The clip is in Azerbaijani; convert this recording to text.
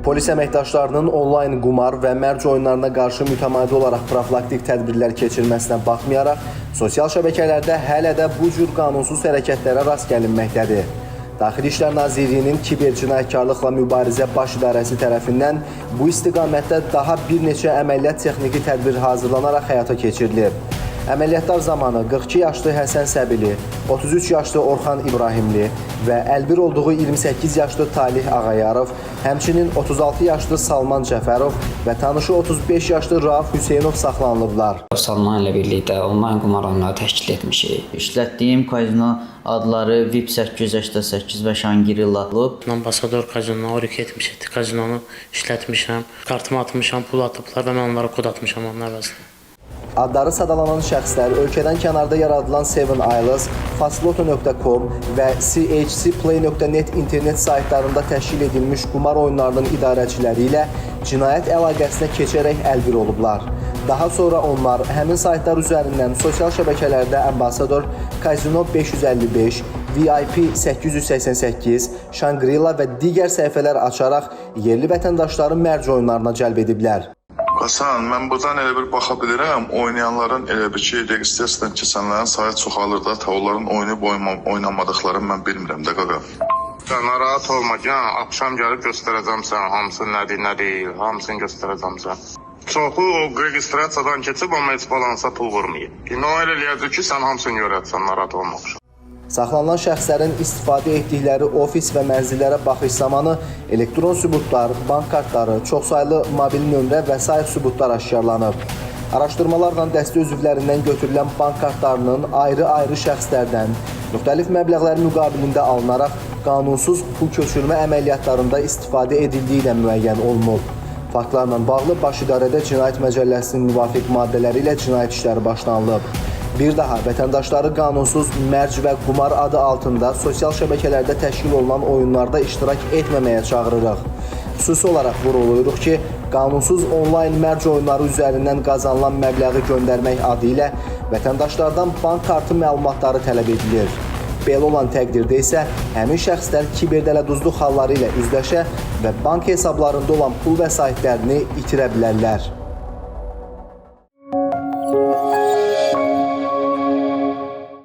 Polis əməkdaşlarının onlayn qumar və mərc oyunlarına qarşı mütəmadi olaraq profilaktik tədbirlər keçirməsinə baxmayaraq, sosial şəbəkələrdə hələ də bu cür qanunsuz hərəkətlərə rast gəlinməkdədir. Daxili İşlər Nazirliyinin kibercinayətkarlıqla mübarizə baş idarəsi tərəfindən bu istiqamətdə daha bir neçə əməliyyat texniki tədbir hazırlanaraq həyata keçirilib. Əməliyyatlar zamanı 42 yaşlı Həsən Səbili, 33 yaşlı Orxan İbrahimli və əlbir olduğu 28 yaşlı Talih Ağayarov, həmçinin 36 yaşlı Salman Cəfərov və tanışı 35 yaşlı Rauf Hüseynov saxlanılıblar. Salman ilə birlikdə onlayn qumar oyunları təşkil etmişik. İşlətdiyim kazino adları VIP 888 və Shangri-La olub. Ambasador kazino etmişdi. Kazinonu işlətmişəm, kartıma atmışam, pul atıblar və mən onlara kod atmışam onun əvəzinə. Adları sadalanan şəxslər ölkədən kənarda yaradılan Seven Isles, fastloto.com və chcplay.net internet saytlarında təşkil edilmiş qumar oyunlarının idarəçiləri ilə cinayət əlaqəsinə keçərək əlbir olublar. Daha sonra onlar həmin saytlar üzərindən sosial şəbəkələrdə Ambasador, Kazino 555, VIP 888, Shangri-La və digər səhifələr açaraq yerli vətəndaşları mərc oyunlarına cəlb ediblər. Hasan, mən buradan elə bir baxa bilirəm, oynayanların elə bir ki, registrasiyadan keçənlərin sayı çoxalır da, onların oynayıb oynamadıqlarını mən bilmirəm də qaqa. Sən narahat olma, axşam gəlib göstərəcəm sən, hamısı nədir, nə deyil, hamısını göstərəcəm sən. Çoxu o registrasiyadan keçib, amma heç balansa pul vurmayıb. O elə eləyəcək ki, sən hamısını görəcəksən, narahat olmaq. Saxlanılan şəxslərin istifadə etdikləri ofis və mənzillərə baxış zamanı elektron sübutlar, bank kartları, çoxsaylı mobil nömrə və sair sübutlar aşkarlanıb. Araşdırmalarla dəstə üzvlərindən götürülən bank kartlarının ayrı-ayrı şəxslərdən müxtəlif məbləğlər müqabilində alınaraq qanunsuz pul köçürmə əməliyyatlarında istifadə edildiyi ilə müəyyən olunub. Faktlarla bağlı Baş İdarədə Cinayət Məcəlləsinin müvafiq maddələri ilə cinayət işləri başlanılıb. Bir daha vətəndaşları qanunsuz mərc və qumar adı altında sosial şəbəkələrdə təşkil olunan oyunlarda iştirak etməməyə çağırırıq. Xüsusi olaraq vurğulayırıq ki, qanunsuz onlayn mərc oyunları üzərindən qazanılan məbləği göndərmək adı ilə vətəndaşlardan bank kartı məlumatları tələb edilir. Belə olan təqdirdə isə həmin şəxslər kiberdələduzluq halları ilə üzləşə və bank hesablarında olan pul vəsaitlərini itirə bilərlər.